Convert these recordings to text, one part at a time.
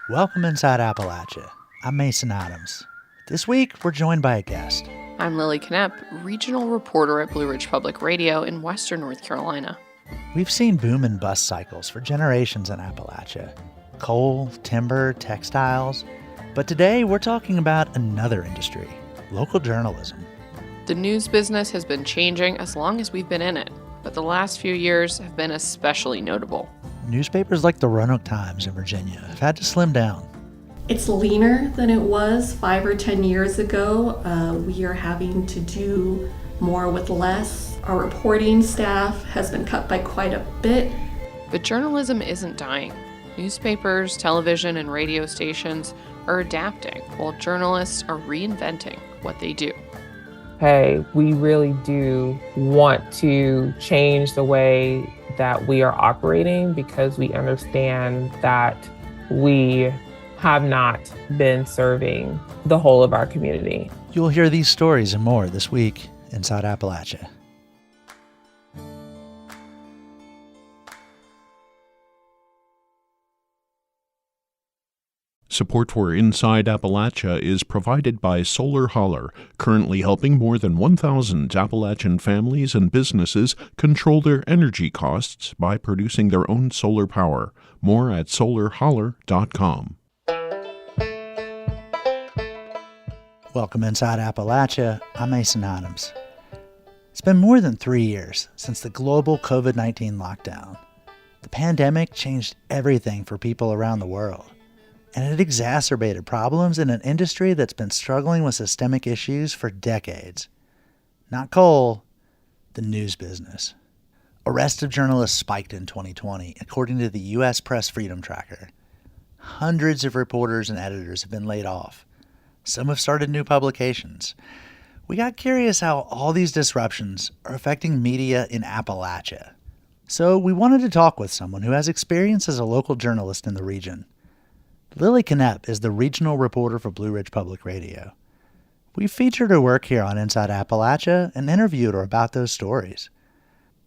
Welcome inside Appalachia. I'm Mason Adams. This week, we're joined by a guest. I'm Lilly Knoepp, regional reporter at Blue Ridge Public Radio in western North Carolina. We've seen boom and bust cycles for generations in Appalachia. Coal, timber, textiles. But today, we're talking about another industry, local journalism. The news business has been changing as long as we've been in it, but the last few years have been especially notable. Newspapers like the Roanoke Times in Virginia have had to slim down. It's leaner than it was 5 or 10 years ago. We are having to do more with less. Our reporting staff has been cut by quite a bit. But journalism isn't dying. Newspapers, television, and radio stations are adapting, while journalists are reinventing what they do. Hey, we really do want to change the way that we are operating because we understand that we have not been serving the whole of our community. You'll hear these stories and more this week inside Appalachia. Support for Inside Appalachia is provided by Solar Holler, currently helping more than 1,000 Appalachian families and businesses control their energy costs by producing their own solar power. More at solarholler.com. Welcome inside Appalachia. I'm Mason Adams. It's been more than 3 years since the global COVID-19 lockdown. The pandemic changed everything for people around the world. And it exacerbated problems in an industry that's been struggling with systemic issues for decades. Not coal, the news business. Arrests of journalists spiked in 2020, according to the U.S. Press Freedom Tracker. Hundreds of reporters and editors have been laid off. Some have started new publications. We got curious how all these disruptions are affecting media in Appalachia. So we wanted to talk with someone who has experience as a local journalist in the region. Lilly Knoepp is the regional reporter for Blue Ridge Public Radio. We've featured her work here on Inside Appalachia and interviewed her about those stories.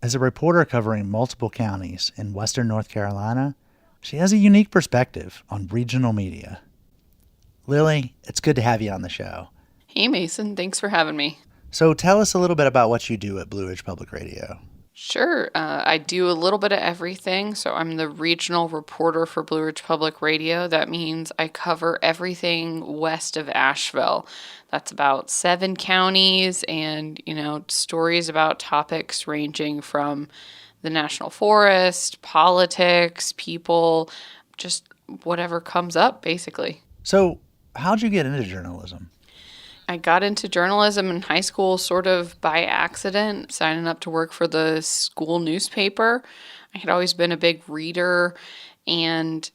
As a reporter covering multiple counties in western North Carolina, she has a unique perspective on regional media. Lilly, it's good to have you on the show. Hey Mason, thanks for having me. So tell us a little bit about what you do at Blue Ridge Public Radio. Sure. I do a little bit of everything. So I'm the regional reporter for Blue Ridge Public Radio. That means I cover everything west of Asheville. That's about 7 counties and, stories about topics ranging from the national forest, politics, people, just whatever comes up, basically. So how'd you get into journalism? I got into journalism in high school sort of by accident, signing up to work for the school newspaper. I had always been a big reader, and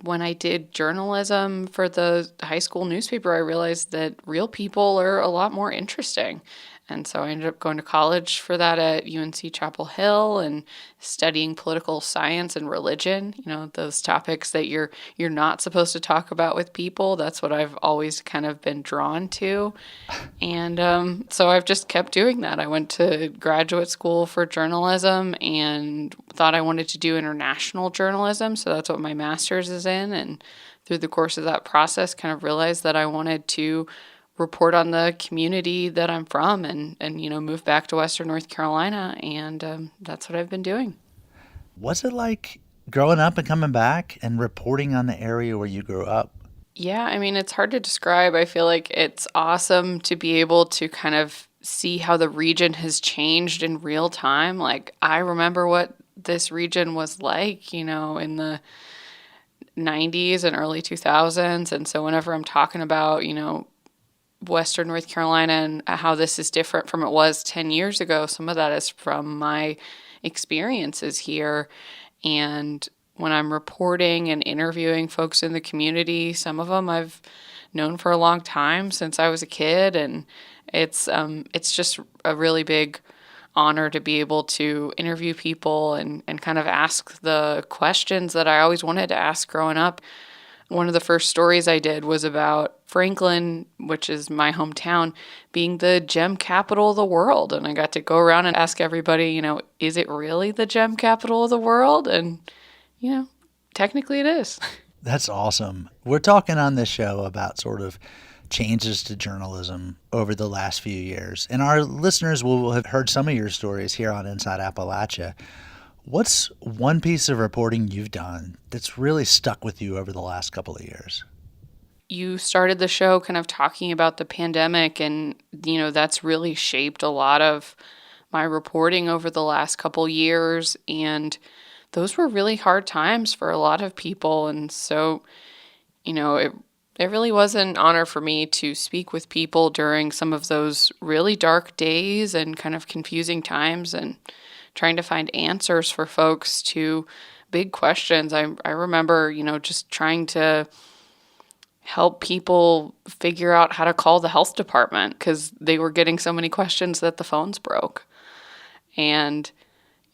when I did journalism for the high school newspaper, I realized that real people are a lot more interesting. And so I ended up going to college for that at UNC Chapel Hill and studying political science and religion, those topics that you're not supposed to talk about with people. That's what I've always kind of been drawn to. And so I've just kept doing that. I went to graduate school for journalism and thought I wanted to do international journalism. So that's what my master's is in. And through the course of that process, kind of realized that I wanted to report on the community that I'm from and move back to western North Carolina. And that's what I've been doing. What's it like growing up and coming back and reporting on the area where you grew up? Yeah, it's hard to describe. I feel like it's awesome to be able to kind of see how the region has changed in real time. Like, I remember what this region was like, in the 90s and early 2000s. And so whenever I'm talking about, western North Carolina and how this is different from it was 10 years ago, some of that is from my experiences here. And when I'm reporting and interviewing folks in the community, some of them I've known for a long time since I was a kid. And it's just a really big honor to be able to interview people and kind of ask the questions that I always wanted to ask growing up. One of the first stories I did was about Franklin, which is my hometown, being the gem capital of the world. And I got to go around and ask everybody, is it really the gem capital of the world? And, technically it is. That's awesome. We're talking on this show about sort of changes to journalism over the last few years. And our listeners will have heard some of your stories here on Inside Appalachia. What's one piece of reporting you've done that's really stuck with you over the last couple of years? You started the show kind of talking about the pandemic, and, that's really shaped a lot of my reporting over the last couple years. And those were really hard times for a lot of people. And so, it really was an honor for me to speak with people during some of those really dark days and kind of confusing times, and trying to find answers for folks to big questions. I remember, just trying to help people figure out how to call the health department because they were getting so many questions that the phones broke. And,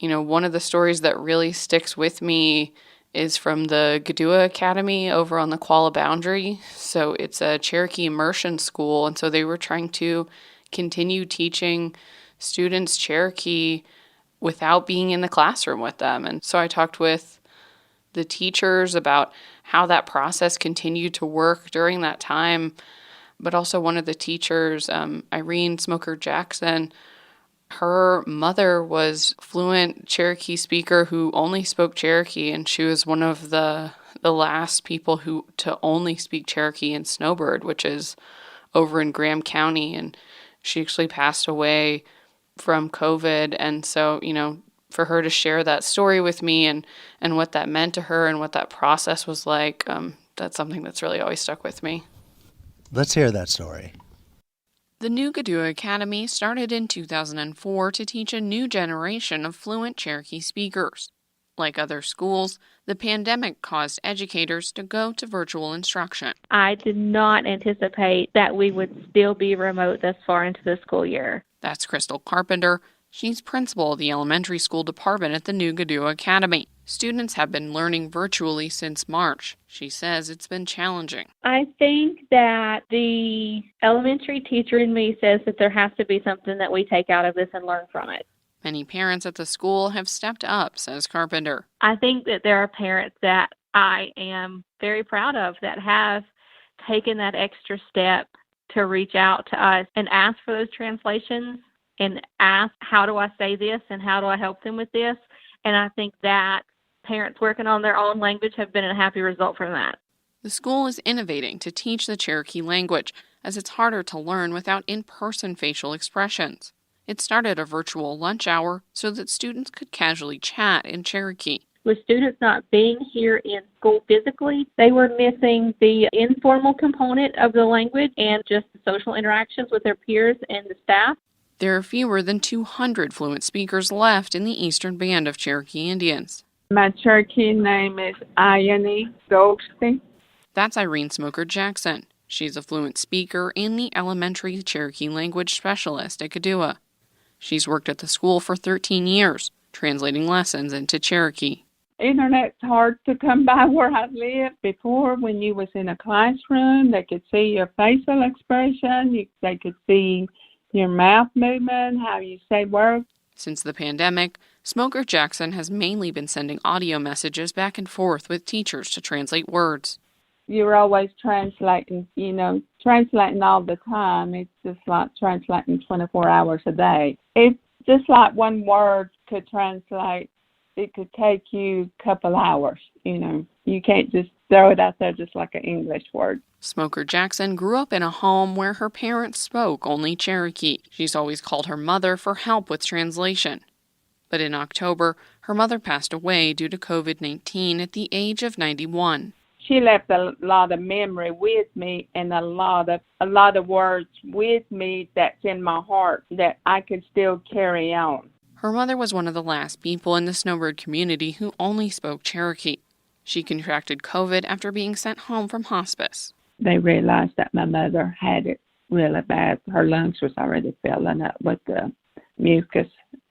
one of the stories that really sticks with me is from the Gadua Academy over on the Kuala Boundary. So it's a Cherokee immersion school. And so they were trying to continue teaching students Cherokee without being in the classroom with them. And so I talked with the teachers about how that process continued to work during that time. But also one of the teachers, Irene Smoker Jackson, her mother was a fluent Cherokee speaker who only spoke Cherokee, and she was one of the last people to only speak Cherokee in Snowbird, which is over in Graham County, and she actually passed away from COVID. And so, for her to share that story with me and what that meant to her and what that process was like, that's something that's really always stuck with me. Let's hear that story. The new Gadua Academy started in 2004 to teach a new generation of fluent Cherokee speakers. Like other schools, the pandemic caused educators to go to virtual instruction. I did not anticipate that we would still be remote this far into the school year. That's Crystal Carpenter. She's principal of the elementary school department at the new Gadua Academy. Students have been learning virtually since March. She says it's been challenging. I think that the elementary teacher in me says that there has to be something that we take out of this and learn from it. Many parents at the school have stepped up, says Carpenter. I think that there are parents that I am very proud of that have taken that extra step to reach out to us and ask for those translations and ask, how do I say this and how do I help them with this? And I think that parents working on their own language have been a happy result from that. The school is innovating to teach the Cherokee language, as it's harder to learn without in-person facial expressions. It started a virtual lunch hour so that students could casually chat in Cherokee. With students not being here in school physically, they were missing the informal component of the language and just the social interactions with their peers and the staff. There are fewer than 200 fluent speakers left in the eastern band of Cherokee Indians. My Cherokee name is Ione Goldstein. That's Irene Smoker Jackson. She's a fluent speaker and the elementary Cherokee language specialist at Gadua. She's worked at the school for 13 years, translating lessons into Cherokee. Internet's hard to come by where I lived. Before, when you was in a classroom, they could see your facial expression, they could see your mouth movement, how you say words. Since the pandemic, Smoker Jackson has mainly been sending audio messages back and forth with teachers to translate words. You're always translating, translating all the time. It's just like translating 24 hours a day. It's just like one word could translate. It could take you a couple hours, You can't just throw it out there just like an English word. Smoker Jackson grew up in a home where her parents spoke only Cherokee. She's always called her mother for help with translation. But in October, her mother passed away due to COVID-19 at the age of 91. She left a lot of memory with me and a lot of words with me that's in my heart that I could still carry on. Her mother was one of the last people in the Snowbird community who only spoke Cherokee. She contracted COVID after being sent home from hospice. They realized that my mother had it really bad. Her lungs was already filling up with the mucus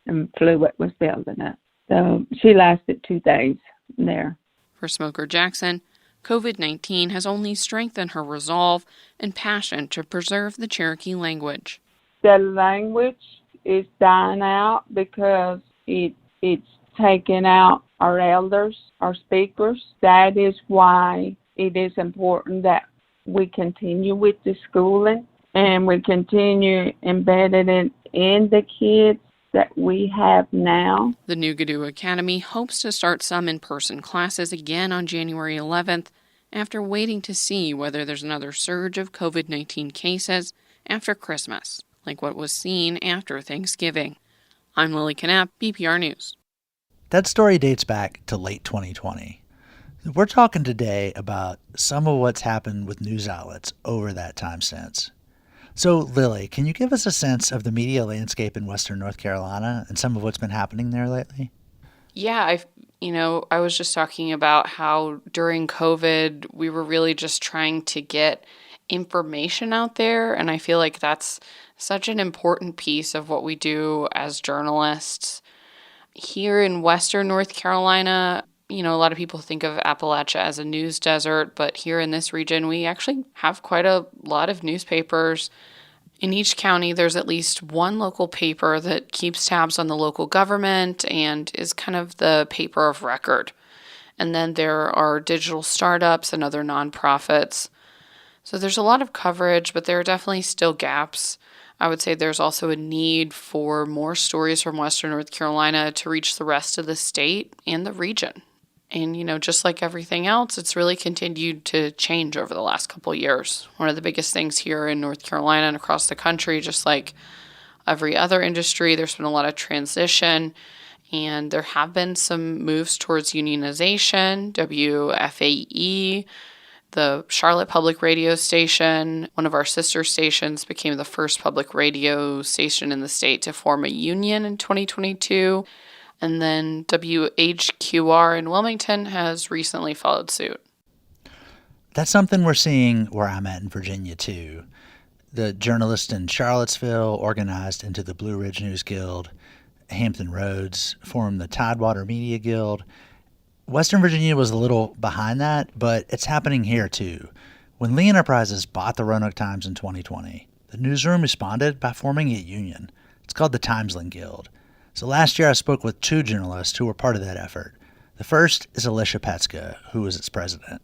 and fluid was building up. So she lasted 2 days there. For Smoker Jackson, COVID-19 has only strengthened her resolve and passion to preserve the Cherokee language. The language is dying out because it's taking out our elders, our speakers. That is why it is important that we continue with the schooling and we continue embedding it in the kids that we have now. The New Gadoo Academy hopes to start some in-person classes again on January 11th after waiting to see whether there's another surge of COVID-19 cases after Christmas, like what was seen after Thanksgiving. I'm Lilly Knoepp, BPR News. That story dates back to late 2020. We're talking today about some of what's happened with news outlets over that time since. So, Lilly, can you give us a sense of the media landscape in Western North Carolina and some of what's been happening there lately? Yeah, I was just talking about how during COVID, we were really just trying to get information out there. And I feel like that's such an important piece of what we do as journalists. Here in Western North Carolina, a lot of people think of Appalachia as a news desert, but here in this region, we actually have quite a lot of newspapers. In each county, there's at least one local paper that keeps tabs on the local government and is kind of the paper of record. And then there are digital startups and other nonprofits. So there's a lot of coverage, but there are definitely still gaps. I would say there's also a need for more stories from Western North Carolina to reach the rest of the state and the region. And, just like everything else, it's really continued to change over the last couple of years. One of the biggest things here in North Carolina and across the country, just like every other industry, there's been a lot of transition. And there have been some moves towards unionization. WFAE, the Charlotte Public Radio Station, one of our sister stations, became the first public radio station in the state to form a union in 2022. And then WHQR in Wilmington has recently followed suit. That's something we're seeing where I'm at in Virginia, too. The journalists in Charlottesville organized into the Blue Ridge News Guild. Hampton Roads formed the Tidewater Media Guild. Western Virginia was a little behind that, but it's happening here, too. When Lee Enterprises bought the Roanoke Times in 2020, the newsroom responded by forming a union. It's called the Timesland Guild. So last year I spoke with two journalists who were part of that effort. The first is Alicia Petska, who was its president.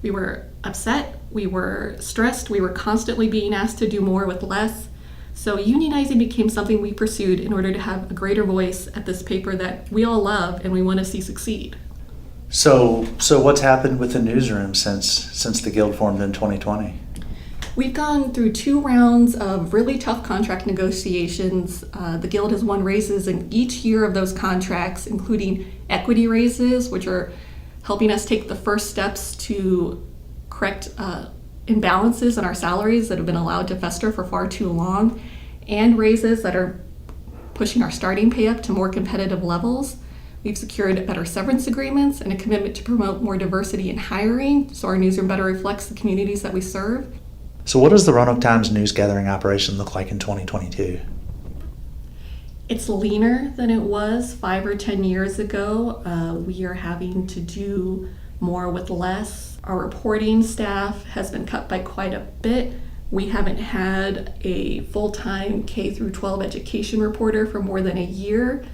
We were upset, we were stressed, we were constantly being asked to do more with less. So unionizing became something we pursued in order to have a greater voice at this paper that we all love and we want to see succeed. So what's happened with the newsroom since the guild formed in 2020? We've gone through 2 rounds of really tough contract negotiations. The Guild has won raises in each year of those contracts, including equity raises, which are helping us take the first steps to correct imbalances in our salaries that have been allowed to fester for far too long, and raises that are pushing our starting pay up to more competitive levels. We've secured better severance agreements and a commitment to promote more diversity in hiring, so our newsroom better reflects the communities that we serve. So what does the Roanoke Times news gathering operation look like in 2022? It's leaner than it was 5 or 10 years ago. We are having to do more with less. Our reporting staff has been cut by quite a bit. We haven't had a full-time K through 12 education reporter for more than a year.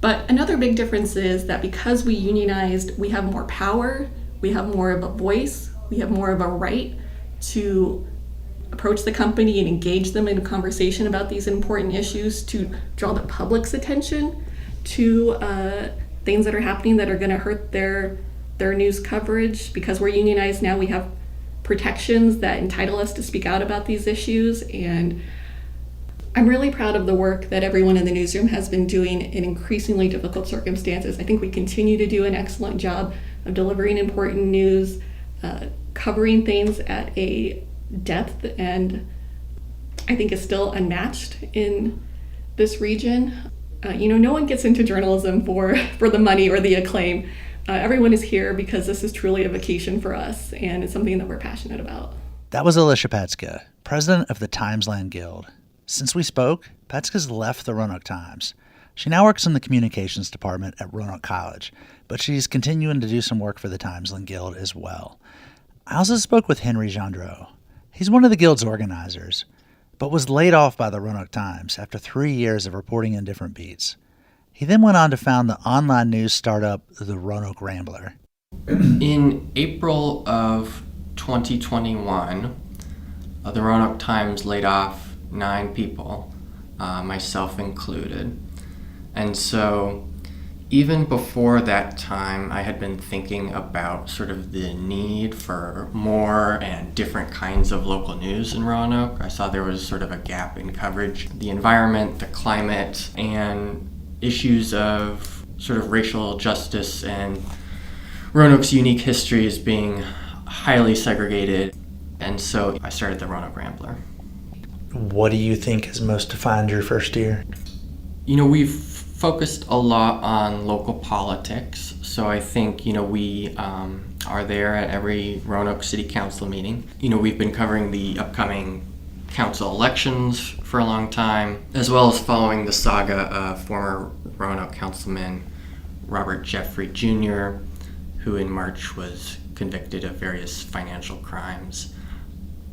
But another big difference is that because we unionized, we have more power, we have more of a voice, we have more of a right to approach the company and engage them in a conversation about these important issues, to draw the public's attention to things that are happening that are going to hurt their news coverage. Because we're unionized now, we have protections that entitle us to speak out about these issues. And I'm really proud of the work that everyone in the newsroom has been doing in increasingly difficult circumstances. I think we continue to do an excellent job of delivering important news, covering things at a depth and I think is still unmatched in this region. No one gets into journalism for the money or the acclaim. Everyone is here because this is truly a vacation for us, and it's something that we're passionate about. That was Alicia Petska, president of the Timesland Guild. Since we spoke, Petska's left the Roanoke Times. She now works in the communications department at Roanoke College, but she's continuing to do some work for the Timesland Guild as well. I also spoke with Henry Gendreau. He's one of the Guild's organizers, but was laid off by the Roanoke Times after 3 years of reporting in different beats. He then went on to found the online news startup, the Roanoke Rambler. In April of 2021, the Roanoke Times laid off 9 people, myself included. And so even before that time, I had been thinking about sort of the need for more and different kinds of local news in Roanoke. I saw there was sort of a gap in coverage. The environment, the climate, and issues of sort of racial justice and Roanoke's unique history as being highly segregated. And so I started the Roanoke Rambler. What do you think has most defined your first year? We've focused a lot on local politics. So I think, we are there at every Roanoke City Council meeting. We've been covering the upcoming council elections for a long time, as well as following the saga of former Roanoke Councilman Robert Jeffrey Jr., who in March was convicted of various financial crimes.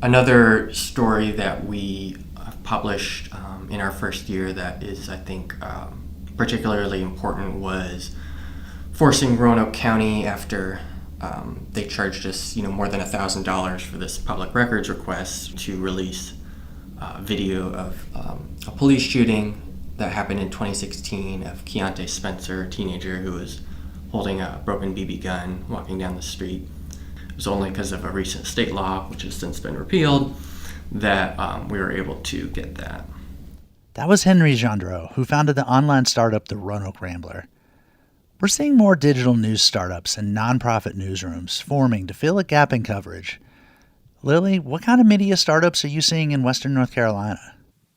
Another story that we published in our first year that is, I think, particularly important was forcing Roanoke County, after they charged us, more than $1,000 for this public records request, to release video of a police shooting that happened in 2016 of Keontae Spencer, a teenager who was holding a broken BB gun walking down the street. It was only because of a recent state law, which has since been repealed, that we were able to get that. That was Henry Gendreau, who founded the online startup The Roanoke Rambler. We're seeing more digital news startups and nonprofit newsrooms forming to fill a gap in coverage. Lilly, what kind of media startups are you seeing in Western North Carolina?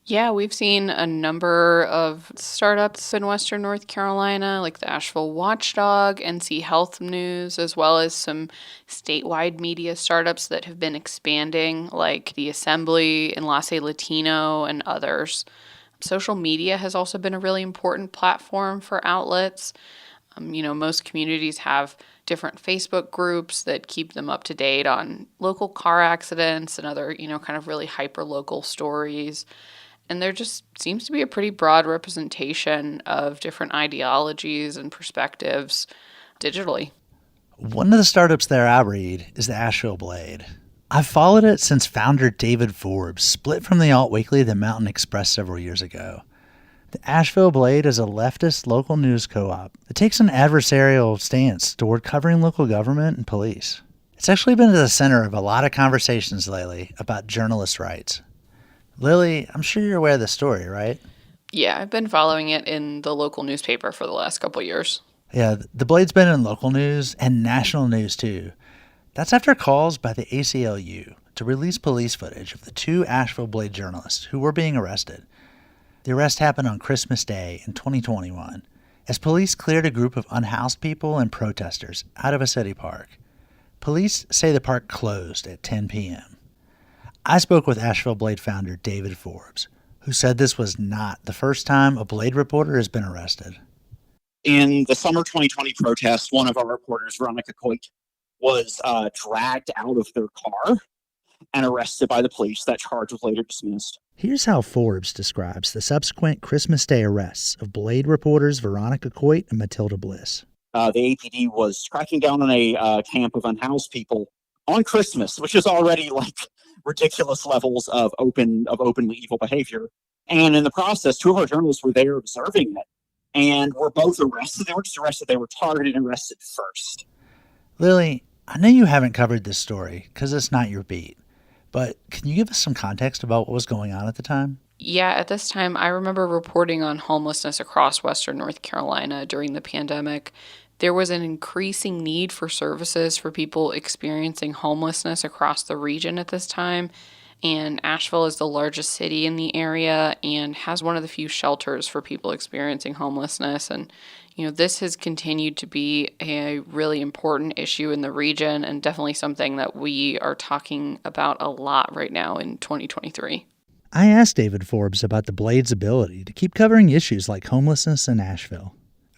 Yeah, we've seen a number of startups in Western North Carolina, like the Asheville Watchdog, NC Health News, as well as some statewide media startups that have been expanding, like the Assembly, Enlace Latino, and others. Social media has also been a really important platform for outlets. Most communities have different Facebook groups that keep them up to date on local car accidents and other, kind of really hyper-local stories. And there just seems to be a pretty broad representation of different ideologies and perspectives digitally. One of the startups there I read is the Asheville Blade. I've followed it since founder David Forbes split from the alt weekly The Mountain Express several years ago. The Asheville Blade is a leftist local news co-op that takes an adversarial stance toward covering local government and police. It's actually been at the center of a lot of conversations lately about journalist rights. Lilly, I'm sure you're aware of the story, right? Yeah, I've been following it in the local newspaper for the last couple of years. Yeah, the Blade's been in local news and national news too. That's after calls by the ACLU to release police footage of the 2 Asheville Blade journalists who were being arrested. The arrest happened on Christmas Day in 2021 as police cleared a group of unhoused people and protesters out of a city park. Police say the park closed at 10 p.m. I spoke with Asheville Blade founder David Forbes, who said this was not the first time a Blade reporter has been arrested. In the summer 2020 protest, one of our reporters, Veronica Coit, was dragged out of their car and arrested by the police. That charge was later dismissed. Here's how Forbes describes the subsequent Christmas Day arrests of Blade reporters Veronica Coit and Matilda Bliss. The APD was cracking down on a camp of unhoused people on Christmas, which is already like ridiculous levels of openly evil behavior. And in the process, 2 of our journalists were there observing it and were both arrested. They weren't just arrested, they were targeted and arrested first. Lilly, I know you haven't covered this story because it's not your beat, but can you give us some context about what was going on at the time? Yeah, at this time, I remember reporting on homelessness across Western North Carolina during the pandemic. There was an increasing need for services for people experiencing homelessness across the region at this time. And Asheville is the largest city in the area and has one of the few shelters for people experiencing homelessness. And, this has continued to be a really important issue in the region and definitely something that we are talking about a lot right now in 2023. I asked David Forbes about the Blade's ability to keep covering issues like homelessness in Asheville.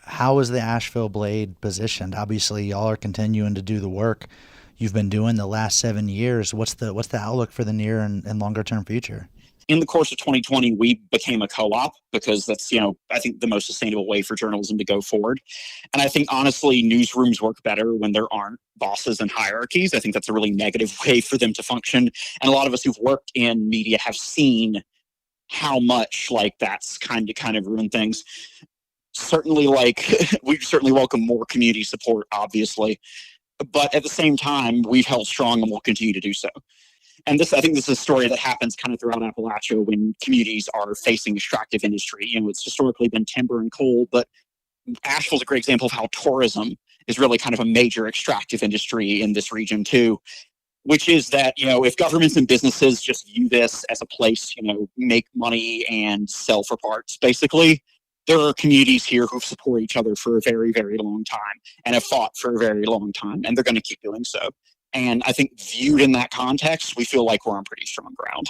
How is the Asheville Blade positioned? Obviously, y'all are continuing to do the work you've been doing the last 7 years. What's the outlook for the near and longer term future? In the course of 2020, we became a co-op because that's, I think the most sustainable way for journalism to go forward. And I think, honestly, newsrooms work better when there aren't bosses and hierarchies. I think that's a really negative way for them to function. And a lot of us who've worked in media have seen how much that's kind of ruined things. Certainly, we certainly welcome more community support, obviously. But at the same time, we've held strong and will continue to do so. And I think this is a story that happens kind of throughout Appalachia when communities are facing extractive industry. It's historically been timber and coal, but Asheville's a great example of how tourism is really kind of a major extractive industry in this region too, which is that, if governments and businesses just view this as a place, make money and sell for parts, basically, there are communities here who support each other for a very, very long time and have fought for a very long time, and they're going to keep doing so. And I think viewed in that context, we feel like we're on pretty strong ground.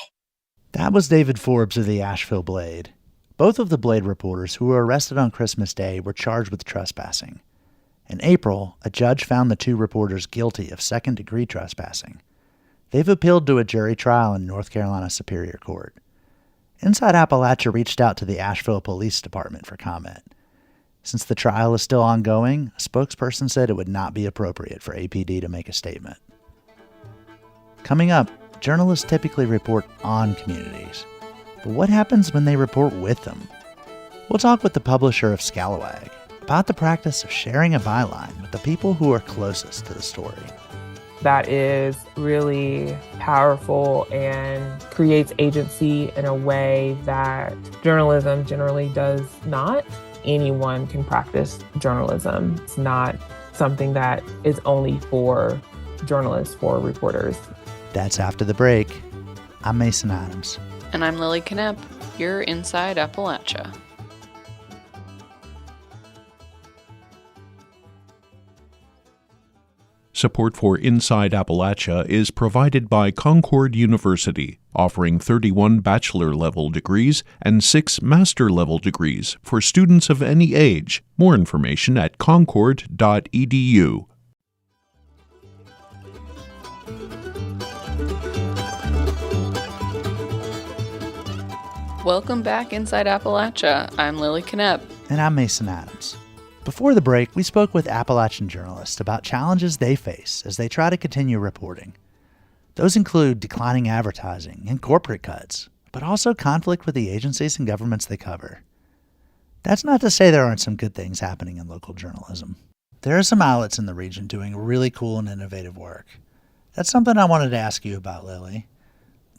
That was David Forbes of the Asheville Blade. Both of the Blade reporters who were arrested on Christmas Day were charged with trespassing. In April, a judge found the two reporters guilty of second-degree trespassing. They've appealed to a jury trial in North Carolina Superior Court. Inside Appalachia reached out to the Asheville Police Department for comment. Since the trial is still ongoing, a spokesperson said it would not be appropriate for APD to make a statement. Coming up, journalists typically report on communities. But what happens when they report with them? We'll talk with the publisher of Scalawag about the practice of sharing a byline with the people who are closest to the story. That is really powerful and creates agency in a way that journalism generally does not. Anyone can practice journalism. It's not something that is only for journalists, for reporters. That's after the break. I'm Mason Adams. And I'm Lilly Knoepp. You're Inside Appalachia. Support for Inside Appalachia is provided by Concord University, offering 31 bachelor-level degrees and 6 master-level degrees for students of any age. More information at concord.edu. Welcome back Inside Appalachia. I'm Lilly Knoepp. And I'm Mason Adams. Before the break, we spoke with Appalachian journalists about challenges they face as they try to continue reporting. Those include declining advertising and corporate cuts, but also conflict with the agencies and governments they cover. That's not to say there aren't some good things happening in local journalism. There are some outlets in the region doing really cool and innovative work. That's something I wanted to ask you about, Lilly.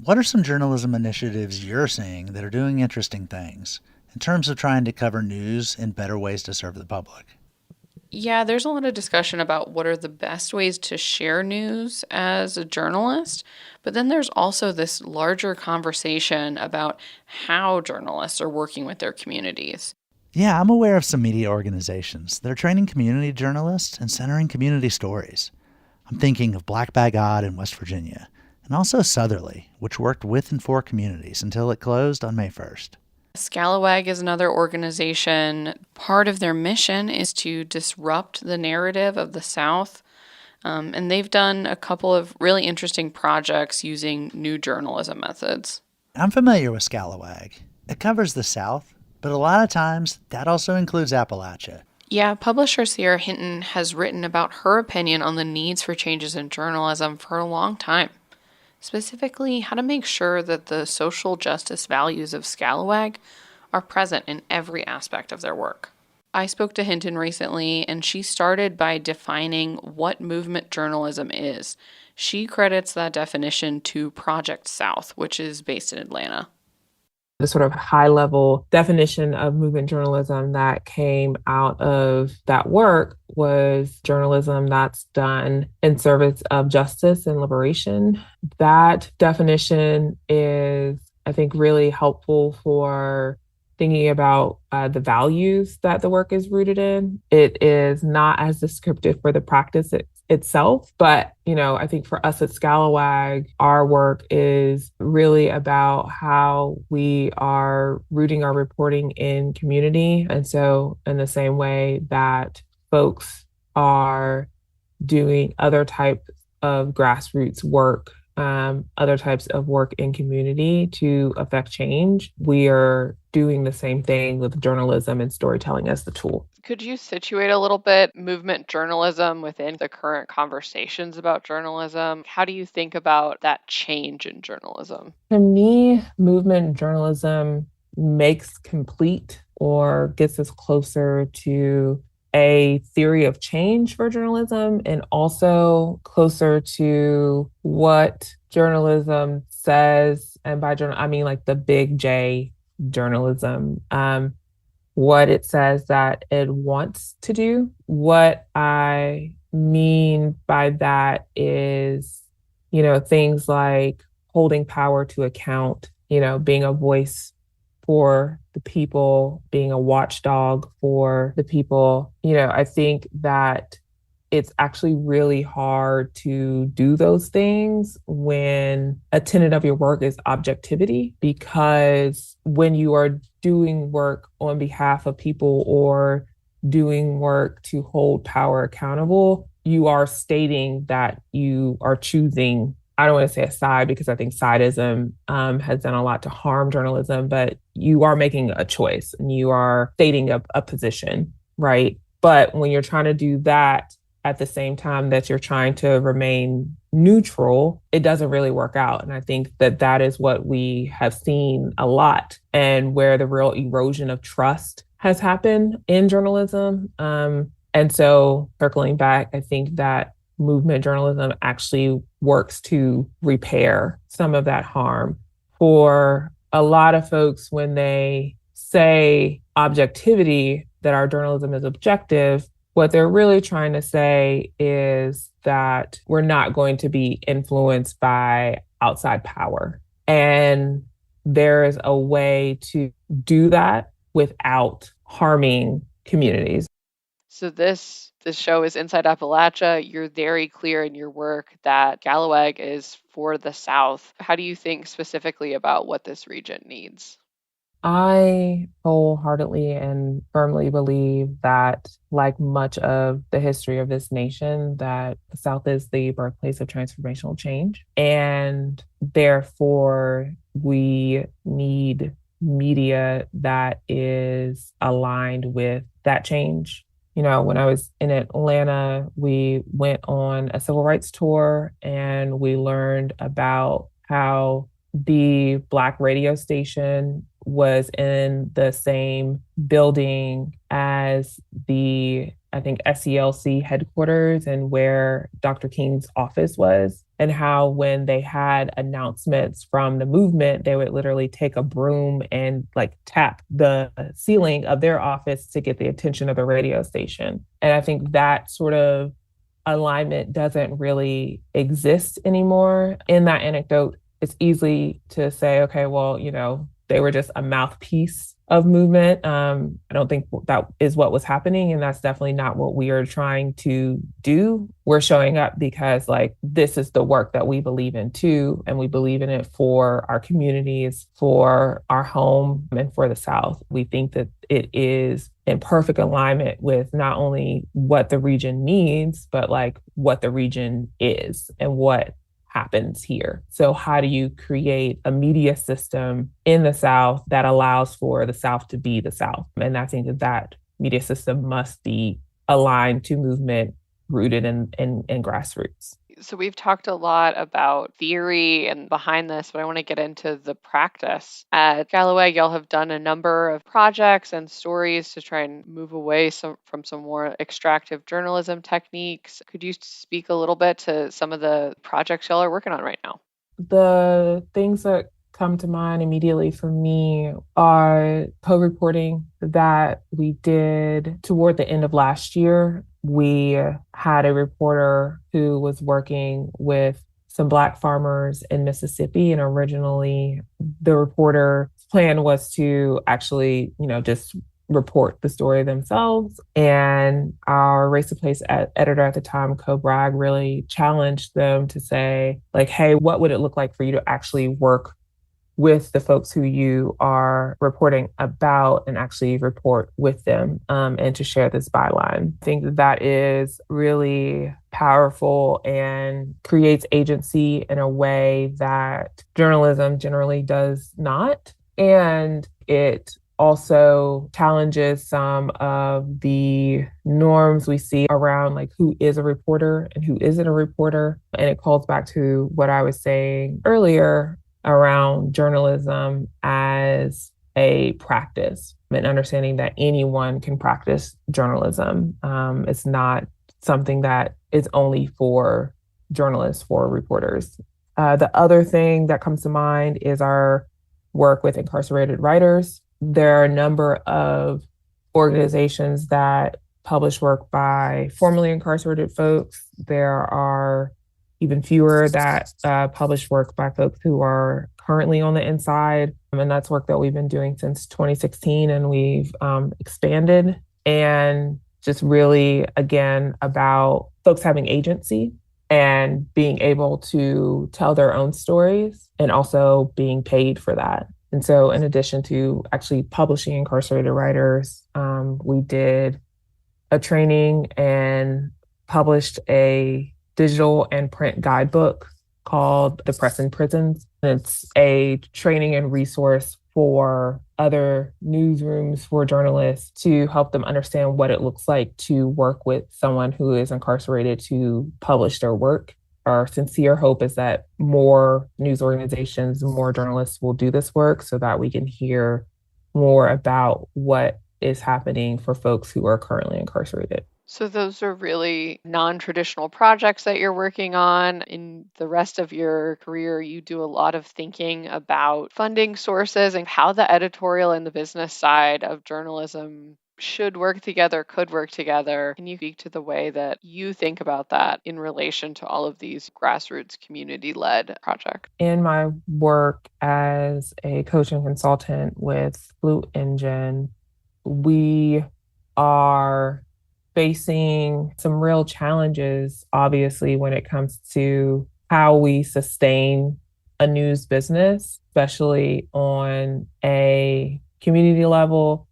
What are some journalism initiatives you're seeing that are doing interesting things in terms of trying to cover news in better ways to serve the public? Yeah, there's a lot of discussion about what are the best ways to share news as a journalist, but then there's also this larger conversation about how journalists are working with their communities. Yeah, I'm aware of some media organizations that are training community journalists and centering community stories. I'm thinking of Black Bag Odd in West Virginia, and also Southerly, which worked with and for communities until it closed on May 1st. Scalawag is another organization. Part of their mission is to disrupt the narrative of the South, and they've done a couple of really interesting projects using new journalism methods. I'm familiar with Scalawag. It covers the South, but a lot of times that also includes Appalachia. Yeah, publisher Sierra Hinton has written about her opinion on the needs for changes in journalism for a long time. Specifically, how to make sure that the social justice values of Scalawag are present in every aspect of their work. I spoke to Hinton recently, and she started by defining what movement journalism is. She credits that definition to Project South, which is based in Atlanta. The sort of high-level definition of movement journalism that came out of that work was journalism that's done in service of justice and liberation. That definition is, I think, really helpful for thinking about the values that the work is rooted in. It is not as descriptive for the practice itself, but, I think for us at Scalawag, our work is really about how we are rooting our reporting in community. And so in the same way that folks are doing other types of grassroots work other types of work in community to affect change, we are doing the same thing with journalism and storytelling as the tool. Could you situate a little bit movement journalism within the current conversations about journalism? How do you think about that change in journalism? To me, movement journalism makes complete or gets us closer to a theory of change for journalism and also closer to what journalism says. And by journal, I mean like the big J journalism. What it says that it wants to do. What I mean by that is, things like holding power to account, being a voice for the people, being a watchdog for the people. I think that it's actually really hard to do those things when a tenet of your work is objectivity, because when you are doing work on behalf of people or doing work to hold power accountable, you are stating that you are choosing, I don't want to say a side because I think sideism has done a lot to harm journalism, but you are making a choice and you are stating a position, right? But when you're trying to do that at the same time that you're trying to remain neutral, it doesn't really work out. And I think that that is what we have seen a lot and where the real erosion of trust has happened in journalism. And so circling back, I think that movement journalism actually works to repair some of that harm. For a lot of folks, when they say objectivity, that our journalism is objective, what they're really trying to say is that we're not going to be influenced by outside power. And there is a way to do that without harming communities. So this show is Inside Appalachia. You're very clear in your work that Gallowag is for the South. How do you think specifically about what this region needs? I wholeheartedly and firmly believe that, like much of the history of this nation, that the South is the birthplace of transformational change. And therefore, we need media that is aligned with that change. When I was in Atlanta, we went on a civil rights tour and we learned about how the Black radio station was in the same building as the, I think, SELC headquarters and where Dr. King's office was, and how when they had announcements from the movement, they would literally take a broom and like tap the ceiling of their office to get the attention of the radio station. And I think that sort of alignment doesn't really exist anymore. In that anecdote, it's easy to say, okay, well, they were just a mouthpiece of movement. I don't think that is what was happening. And that's definitely not what we are trying to do. We're showing up because this is the work that we believe in too. And we believe in it for our communities, for our home, and for the South. We think that it is in perfect alignment with not only what the region needs, but what the region is and what happens here. So how do you create a media system in the South that allows for the South to be the South? And I think that media system must be aligned to movement rooted in grassroots. So we've talked a lot about theory and behind this, but I want to get into the practice. At Gallowag, y'all have done a number of projects and stories to try and move away from some more extractive journalism techniques. Could you speak a little bit to some of the projects y'all are working on right now? The things that come to mind immediately for me are co-reporting that we did toward the end of last year. We had a reporter who was working with some Black farmers in Mississippi. And originally, the reporter's plan was to actually, just report the story themselves. And our Race to Place editor at the time, Co Bragg, really challenged them to say, hey, what would it look like for you to actually work with the folks who you are reporting about and actually report with them, and to share this byline. I think that is really powerful and creates agency in a way that journalism generally does not. And it also challenges some of the norms we see around like who is a reporter and who isn't a reporter. And it calls back to what I was saying earlier around journalism as a practice and understanding that anyone can practice journalism. It's not something that is only for journalists, for reporters. The other thing that comes to mind is our work with incarcerated writers. There are a number of organizations that publish work by formerly incarcerated folks. There are even fewer that publish work by folks who are currently on the inside. And that's work that we've been doing since 2016, and we've expanded. And just really, again, about folks having agency and being able to tell their own stories and also being paid for that. And so in addition to actually publishing incarcerated writers, we did a training and published a digital and print guidebook called The Press in Prisons. And it's a training and resource for other newsrooms, for journalists, to help them understand what it looks like to work with someone who is incarcerated to publish their work. Our sincere hope is that more news organizations, more journalists will do this work so that we can hear more about what is happening for folks who are currently incarcerated. So those are really non-traditional projects that you're working on. In the rest of your career, you do a lot of thinking about funding sources and how the editorial and the business side of journalism should work together, could work together. Can you speak to the way that you think about that in relation to all of these grassroots community-led projects? In my work as a coach and consultant with Blue Engine, we are facing some real challenges, obviously, when it comes to how we sustain a news business, especially on a community level,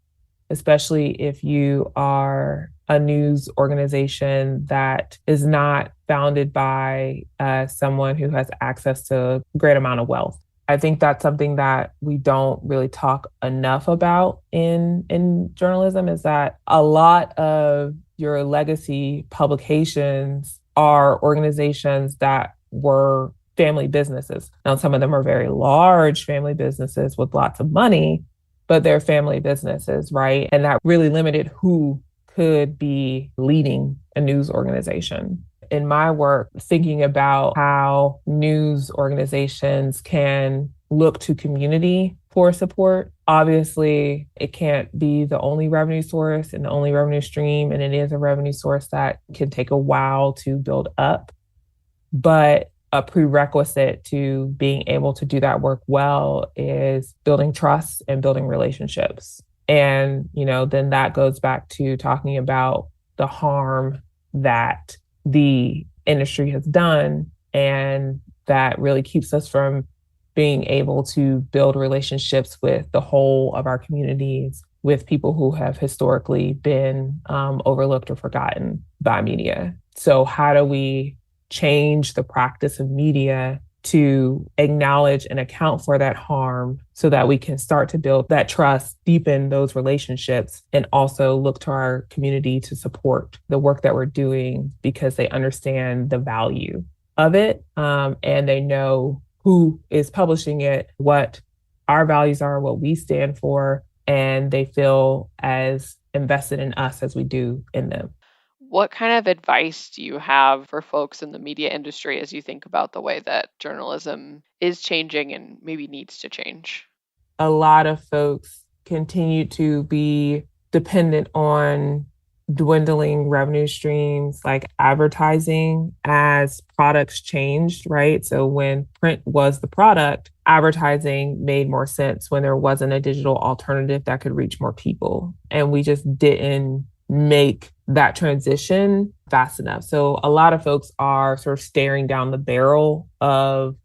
especially if you are a news organization that is not founded by someone who has access to a great amount of wealth. I think that's something that we don't really talk enough about in journalism, is that a lot of your legacy publications are organizations that were family businesses. Now, some of them are very large family businesses with lots of money, but they're family businesses, right? And that really limited who could be leading a news organization. In my work, thinking about how news organizations can look to community for support. Obviously, it can't be the only revenue source and the only revenue stream, and it is a revenue source that can take a while to build up. But a prerequisite to being able to do that work well is building trust and building relationships. And, then that goes back to talking about the harm that the industry has done, and that really keeps us from being able to build relationships with the whole of our communities, with people who have historically been overlooked or forgotten by media. So how do we change the practice of media to acknowledge and account for that harm so that we can start to build that trust, deepen those relationships, and also look to our community to support the work that we're doing because they understand the value of it, and they know who is publishing it, what our values are, what we stand for, and they feel as invested in us as we do in them. What kind of advice do you have for folks in the media industry as you think about the way that journalism is changing and maybe needs to change? A lot of folks continue to be dependent on dwindling revenue streams like advertising as products changed, right? So when print was the product, advertising made more sense when there wasn't a digital alternative that could reach more people. And we just didn't make that transition fast enough. So a lot of folks are sort of staring down the barrel of,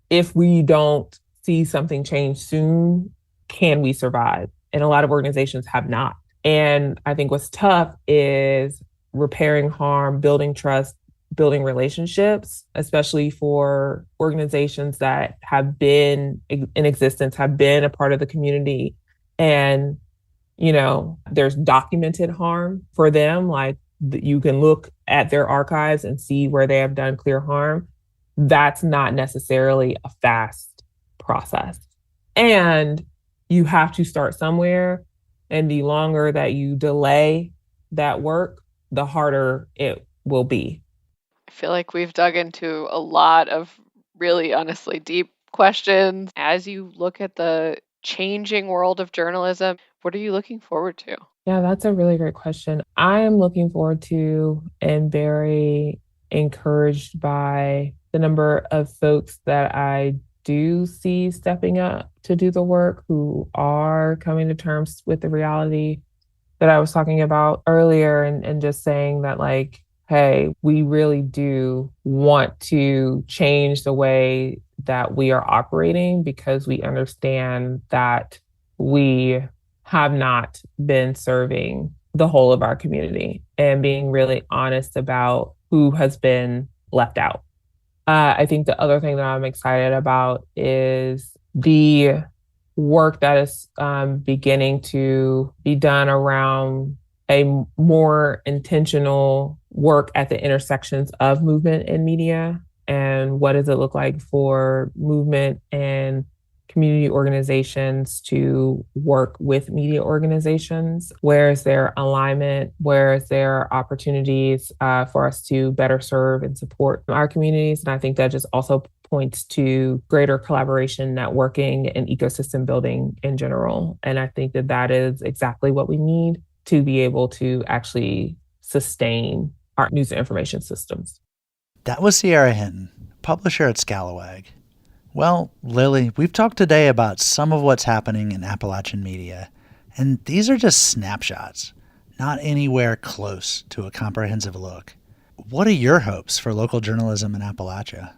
if we don't see something change soon, can we survive? And a lot of organizations have not. And I think what's tough is repairing harm, building trust, building relationships, especially for organizations that have been in existence, have been a part of the community. And, there's documented harm for them. Like you can look at their archives and see where they have done clear harm. That's not necessarily a fast process. And you have to start somewhere. And the longer that you delay that work, the harder it will be. I feel like we've dug into a lot of really honestly deep questions. As you look at the changing world of journalism, what are you looking forward to? Yeah, that's a really great question. I am looking forward to and very encouraged by the number of folks that I do see stepping up to do the work, who are coming to terms with the reality that I was talking about earlier, and just saying that, like, hey, we really do want to change the way that we are operating, because we understand that we have not been serving the whole of our community, and being really honest about who has been left out. I think the other thing that I'm excited about is the work that is beginning to be done around a more intentional work at the intersections of movement and media. And what does it look like for movement and community organizations to work with media organizations? Where is there alignment? Where is there opportunities for us to better serve and support our communities? And I think that just also points to greater collaboration, networking, and ecosystem building in general. And I think that that is exactly what we need to be able to actually sustain our news and information systems. That was Sierra Hinton, publisher at Scalawag. Well, Lilly, we've talked today about some of what's happening in Appalachian media, and these are just snapshots, not anywhere close to a comprehensive look. What are your hopes for local journalism in Appalachia?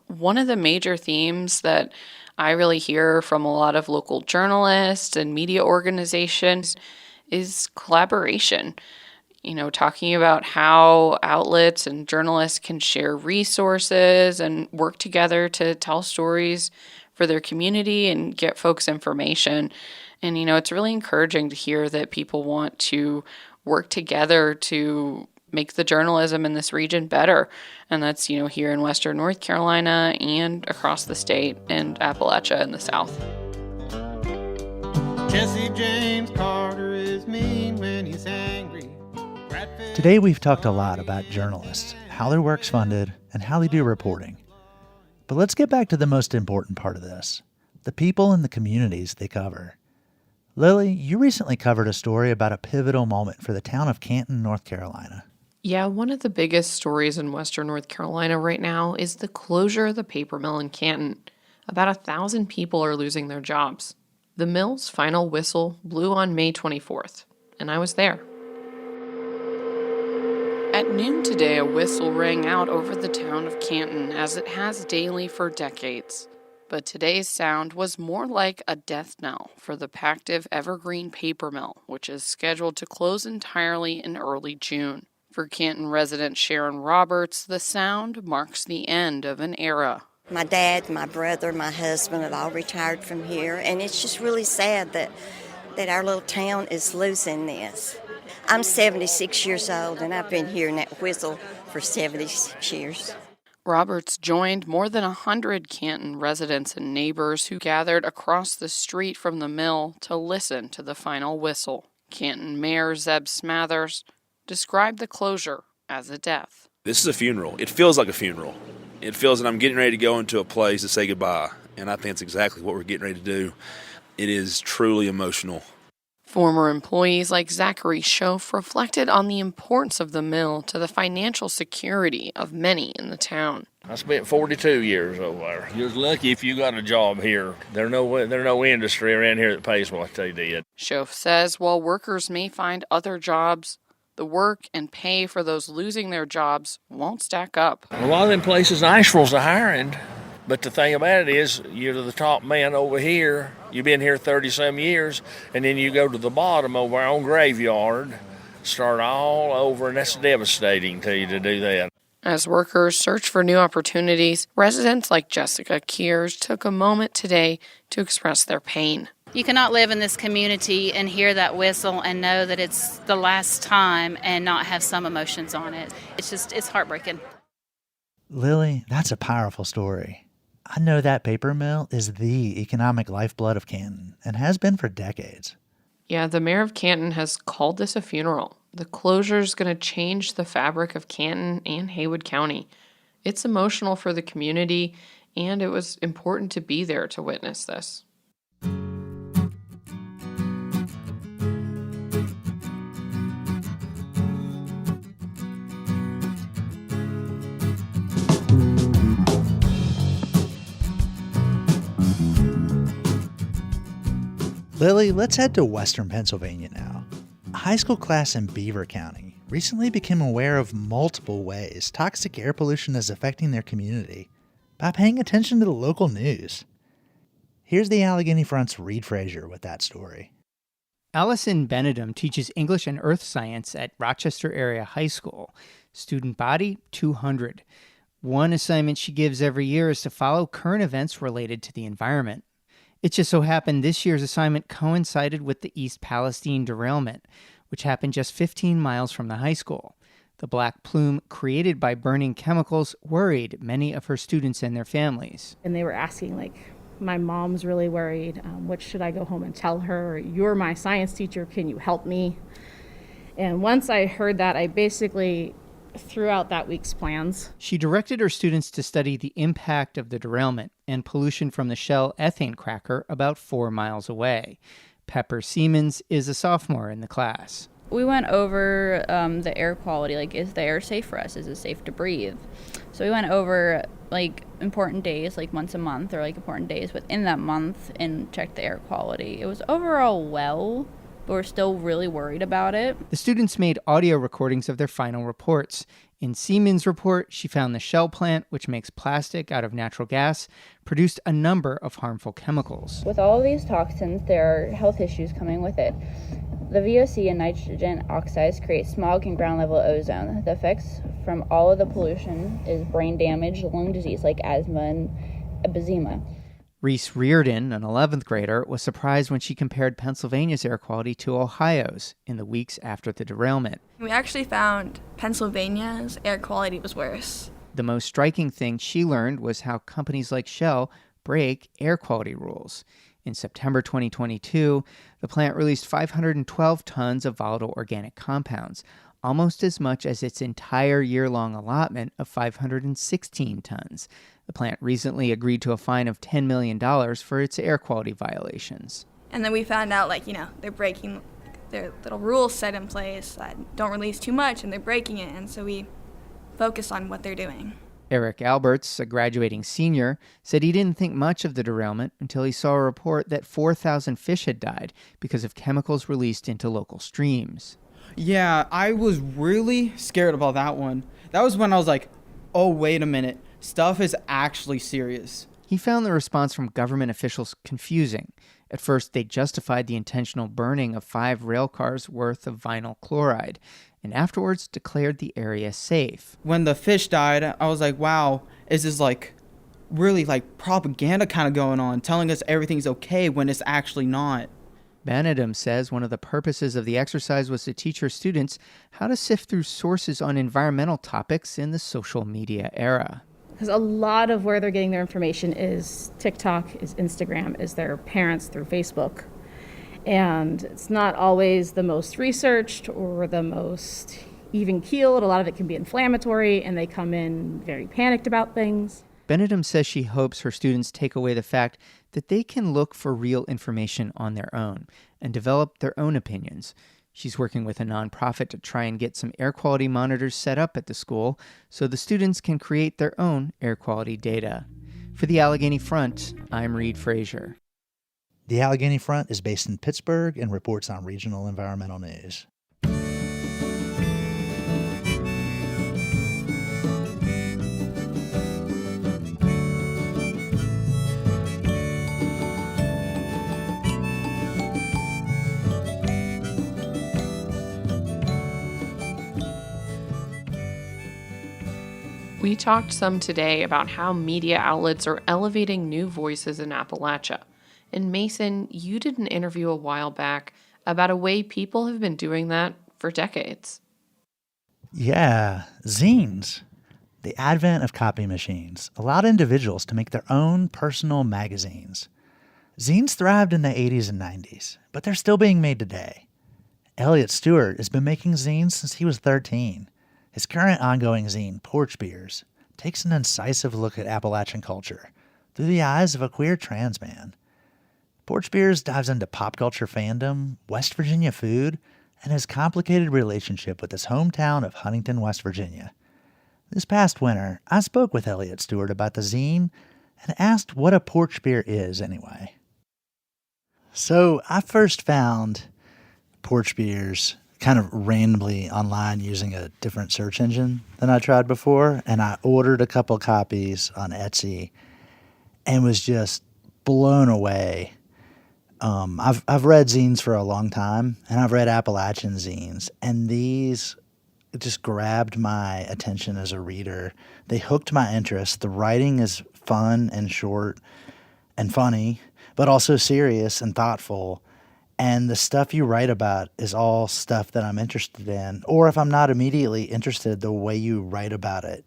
One of the major themes that I really hear from a lot of local journalists and media organizations is collaboration. Talking about how outlets and journalists can share resources and work together to tell stories for their community and get folks information. And, it's really encouraging to hear that people want to work together to make the journalism in this region better. And that's, here in Western North Carolina and across the state and Appalachia in the South. Jesse James Carter is mean when he's angry. Today we've talked a lot about journalists, how their work's funded, and how they do reporting. But let's get back to the most important part of this, the people and the communities they cover. Lilly, you recently covered a story about a pivotal moment for the town of Canton, North Carolina. Yeah, one of the biggest stories in Western North Carolina right now is the closure of the paper mill in Canton. About 1,000 people are losing their jobs. The mill's final whistle blew on May 24th, and I was there. At noon today, a whistle rang out over the town of Canton, as it has daily for decades. But today's sound was more like a death knell for the Pactiv Evergreen paper mill, which is scheduled to close entirely in early June. For Canton resident Sharon Roberts, the sound marks the end of an era. My dad, my brother, my husband have all retired from here, and it's just really sad that our little town is losing this. I'm 76 years old, and I've been hearing that whistle for 76 years. Roberts joined more than 100 Canton residents and neighbors who gathered across the street from the mill to listen to the final whistle. Canton Mayor Zeb Smathers described the closure as a death. This is a funeral. It feels like a funeral. It feels that I'm getting ready to go into a place to say goodbye, and I think it's exactly what we're getting ready to do. It is truly emotional. Former employees like Zachary Schoaf reflected on the importance of the mill to the financial security of many in the town. I spent 42 years over there. You're lucky if you got a job here. There's no industry around here that pays what they did. Schoaf says while workers may find other jobs, the work and pay for those losing their jobs won't stack up. A lot of them places Nashville's a hiring. But the thing about it is, you're the top man over here. You've been here 30-some years, and then you go to the bottom over our own graveyard, start all over, and that's devastating to you to do that. As workers search for new opportunities, residents like Jessica Kears took a moment today to express their pain. You cannot live in this community and hear that whistle and know that it's the last time and not have some emotions on it. It's heartbreaking. Lilly, that's a powerful story. I know that paper mill is the economic lifeblood of Canton and has been for decades. Yeah, the mayor of Canton has called this a funeral. The closure is going to change the fabric of Canton and Haywood County. It's emotional for the community, and it was important to be there to witness this. Lilly, let's head to western Pennsylvania now. A high school class in Beaver County recently became aware of multiple ways toxic air pollution is affecting their community by paying attention to the local news. Here's the Allegheny Front's Reed Frazier with that story. Allison Benedum teaches English and Earth Science at Rochester Area High School. Student body, 200. One assignment she gives every year is to follow current events related to the environment. It just so happened this year's assignment coincided with the East Palestine derailment, which happened just 15 miles from the high school. The black plume created by burning chemicals worried many of her students and their families. And they were asking, my mom's really worried. What should I go home and tell her? You're my science teacher. Can you help me? And once I heard that, I basically threw out that week's plans. She directed her students to study the impact of the derailment and pollution from the Shell ethane cracker about 4 miles away. Pepper Siemens is a sophomore in the class. We went over the air quality, is the air safe for us? Is it safe to breathe? So we went over important days, once a month, or important days within that month, and checked the air quality. It was overall well, but we're still really worried about it. The students made audio recordings of their final reports. In Siemens' report, she found the Shell plant, which makes plastic out of natural gas, produced a number of harmful chemicals. With all of these toxins, there are health issues coming with it. The VOC and nitrogen oxides create smog and ground-level ozone. The effects from all of the pollution is brain damage, lung disease like asthma and emphysema. Reese Reardon, an 11th grader, was surprised when she compared Pennsylvania's air quality to Ohio's in the weeks after the derailment. We actually found Pennsylvania's air quality was worse. The most striking thing she learned was how companies like Shell break air quality rules. In September 2022, the plant released 512 tons of volatile organic compounds, almost as much as its entire year-long allotment of 516 tons. The plant recently agreed to a fine of $10 million for its air quality violations. And then we found out, they're breaking their little rules set in place that don't release too much, and they're breaking it. And so we focused on what they're doing. Eric Alberts, a graduating senior, said he didn't think much of the derailment until he saw a report that 4,000 fish had died because of chemicals released into local streams. Yeah, I was really scared about that one. That was when I was like, oh, wait a minute. Stuff is actually serious. He found the response from government officials confusing. At first, they justified the intentional burning of 5 rail cars worth of vinyl chloride, and afterwards declared the area safe. When the fish died, I was like, wow, is this really propaganda kind of going on, telling us everything's okay when it's actually not? Benedum says one of the purposes of the exercise was to teach her students how to sift through sources on environmental topics in the social media era. Because a lot of where they're getting their information is TikTok, is Instagram, is their parents through Facebook. And it's not always the most researched or the most even-keeled. A lot of it can be inflammatory, and they come in very panicked about things. Benedum says she hopes her students take away the fact that they can look for real information on their own and develop their own opinions. She's working with a nonprofit to try and get some air quality monitors set up at the school so the students can create their own air quality data. For the Allegheny Front, I'm Reed Frazier. The Allegheny Front is based in Pittsburgh and reports on regional environmental news. We talked some today about how media outlets are elevating new voices in Appalachia. And Mason, you did an interview a while back about a way people have been doing that for decades. Yeah, zines. The advent of copy machines allowed individuals to make their own personal magazines. Zines thrived in the 80s and 90s, but they're still being made today. Elliot Stewart has been making zines since he was 13. His current ongoing zine, Porch Beers, takes an incisive look at Appalachian culture through the eyes of a queer trans man. Porch Beers dives into pop culture fandom, West Virginia food, and his complicated relationship with his hometown of Huntington, West Virginia. This past winter, I spoke with Elliot Stewart about the zine and asked what a porch beer is anyway. So I first found porch beers kind of randomly online using a different search engine than I tried before, and I ordered a couple copies on Etsy and was just blown away. I've read zines for a long time, and I've read Appalachian zines, and these just grabbed my attention as a reader. They hooked my interest. The writing is fun and short and funny, but also serious and thoughtful. And the stuff you write about is all stuff that I'm interested in. Or if I'm not immediately interested, the way you write about it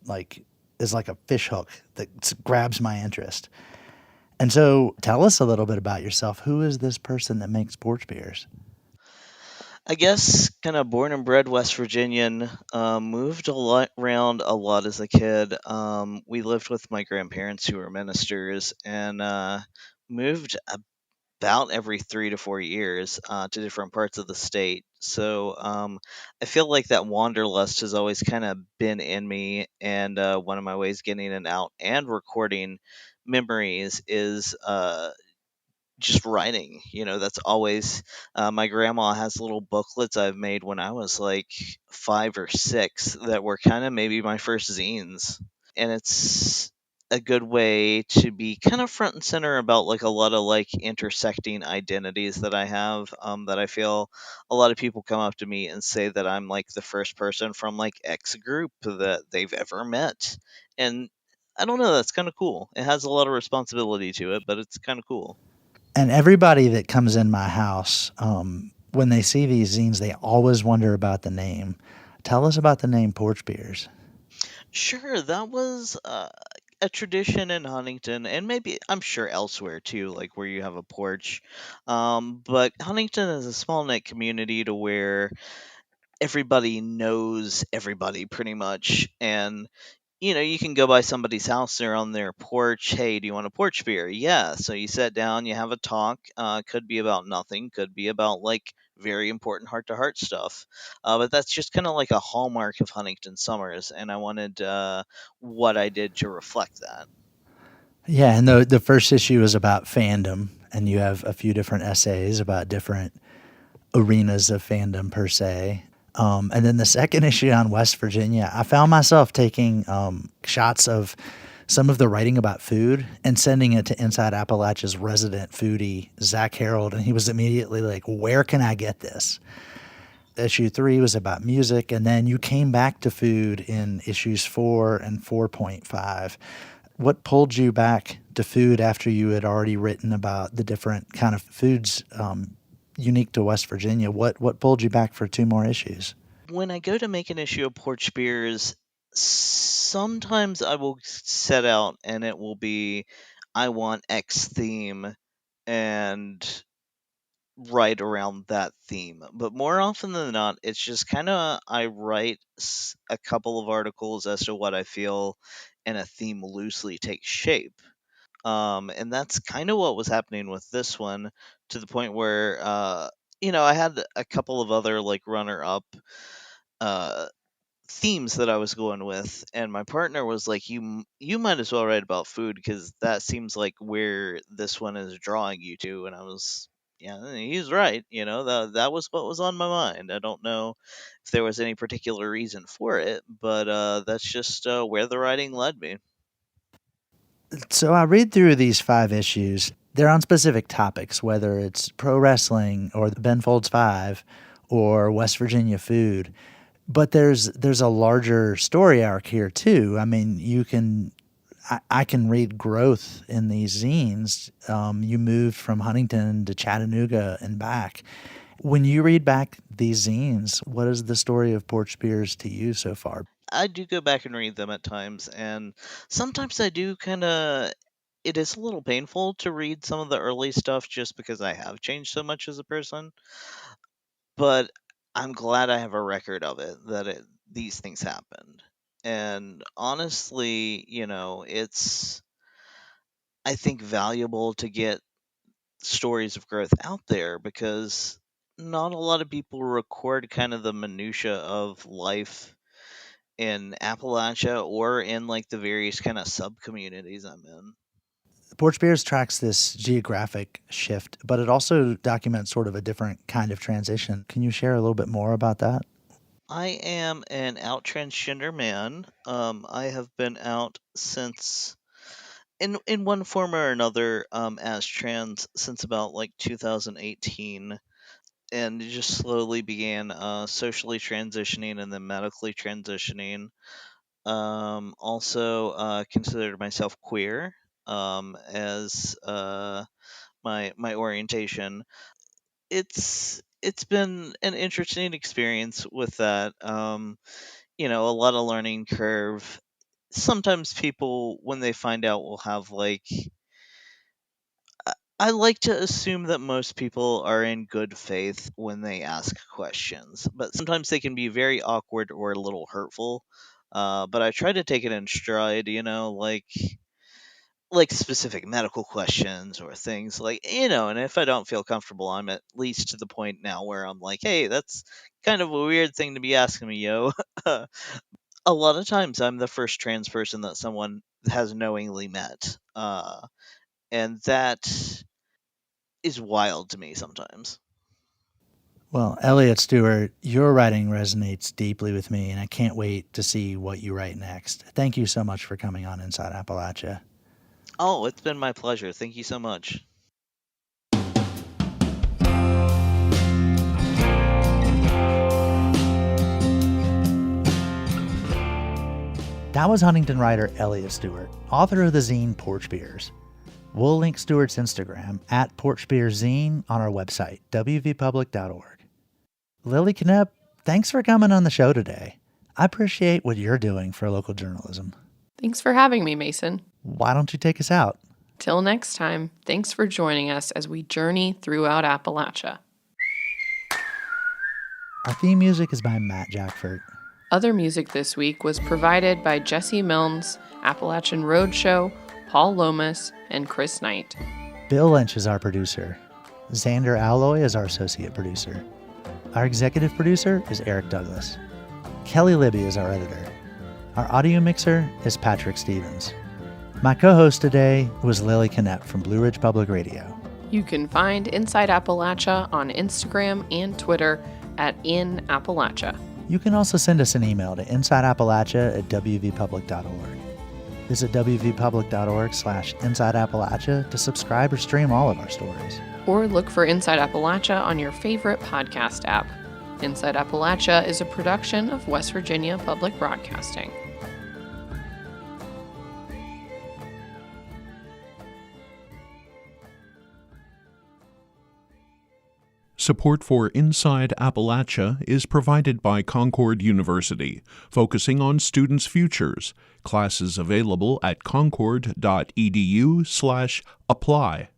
is like a fish hook that grabs my interest. And so tell us a little bit about yourself. Who is this person that makes porch beers? I guess kind of born and bred West Virginian, moved around a lot as a kid. We lived with my grandparents who were ministers and moved about every 3 to 4 years to different parts of the state. So I feel like that wanderlust has always kind of been in me. And one of my ways getting it out and recording memories is just writing. That's always my grandma has little booklets I've made when I was like 5 or 6 that were kind of maybe my first zines, and it's a good way to be kind of front and center about like a lot of like intersecting identities that I have, that I feel a lot of people come up to me and say that I'm like the first person from like X group that they've ever met, and I don't know, that's kind of cool. It has a lot of responsibility to it, but it's kind of cool. And everybody that comes in my house, when they see these zines, they always wonder about the name. Tell us about the name Porch Beers. Sure, that was a tradition in Huntington, and maybe I'm sure elsewhere too, like where you have a porch. But Huntington is a small knit community to where everybody knows everybody pretty much, and you can go by somebody's house, they're on their porch. Hey, do you want a porch beer? Yeah. So you sit down, you have a talk. Could be about nothing, could be about like very important heart to heart stuff. But that's just kind of like a hallmark of Huntington Summers. And I wanted what I did to reflect that. Yeah, and the first issue is about fandom, and you have a few different essays about different arenas of fandom per se. And then the second issue on West Virginia, I found myself taking shots of some of the writing about food and sending it to Inside Appalachia's resident foodie, Zach Harold, and he was immediately like, where can I get this? Issue 3 was about music, and then you came back to food in issues 4 and 4.5. What pulled you back to food after you had already written about the different kind of foods unique to West Virginia? What pulled you back for 2 more issues? When I go to make an issue of Porch Beers, sometimes I will set out and it will be, I want X theme, and write around that theme. But more often than not, it's just kind of I write a couple of articles as to what I feel, and a theme loosely takes shape. And that's kind of what was happening with this one, to the point where I had a couple of other like runner up uh themes that I was going with, and my partner was like, you might as well write about food because that seems like where this one is drawing you to." And I was, yeah, he's right. That was what was on my mind. I don't know if there was any particular reason for it, but that's just where the writing led me. So I read through these 5 issues. They're on specific topics, whether it's pro wrestling or the Ben Folds 5 or West Virginia food. But there's a larger story arc here too. I mean, I can read growth in these zines. You moved from Huntington to Chattanooga and back. When you read back these zines, what is the story of Porch Beers to you so far? I do go back and read them at times, and sometimes I do kind of. It is a little painful to read some of the early stuff just because I have changed so much as a person. But I'm glad I have a record of it, that these things happened. And honestly, it's, I think, valuable to get stories of growth out there because not a lot of people record kind of the minutia of life in Appalachia or in like the various kind of sub communities I'm in. Porch Beers tracks this geographic shift, but it also documents sort of a different kind of transition. Can you share a little bit more about that? I am an out transgender man. I have been out since, in one form or another, as trans since about like 2018, and just slowly began socially transitioning and then medically transitioning. Also considered myself queer as my orientation. It's been an interesting experience with that. A lot of learning curve. Sometimes people, when they find out, will have like. I like to assume that most people are in good faith when they ask questions, but sometimes they can be very awkward or a little hurtful. But I try to take it in stride, like specific medical questions or things like, and if I don't feel comfortable, I'm at least to the point now where I'm like, hey, that's kind of a weird thing to be asking me, yo. A lot of times I'm the first trans person that someone has knowingly met, and that is wild to me sometimes. Well, Elliot Stewart, your writing resonates deeply with me, and I can't wait to see what you write next. Thank you so much for coming on Inside Appalachia. Oh, it's been my pleasure. Thank you so much. That was Huntington writer Elliot Stewart, author of the zine Porch Beers. We'll link Stewart's Instagram at Porch Beers Zine on our website, wvpublic.org. Lilly Knoepp, thanks for coming on the show today. I appreciate what you're doing for local journalism. Thanks for having me, Mason. Why don't you take us out? Till next time, thanks for joining us as we journey throughout Appalachia. Our theme music is by Matt Jackford. Other music this week was provided by Jesse Milnes, Appalachian Roadshow, Paul Lomas, and Chris Knight. Bill Lynch is our producer. Xander Alloy is our associate producer. Our executive producer is Eric Douglas. Kelly Libby is our editor. Our audio mixer is Patrick Stevens. My co-host today was Lilly Knoepp from Blue Ridge Public Radio. You can find Inside Appalachia on Instagram and Twitter at @InAppalachia. You can also send us an email to insideappalachia@wvpublic.org. Visit wvpublic.org/InsideAppalachia to subscribe or stream all of our stories. Or look for Inside Appalachia on your favorite podcast app. Inside Appalachia is a production of West Virginia Public Broadcasting. Support for Inside Appalachia is provided by Concord University, focusing on students' futures. Classes available at concord.edu/apply.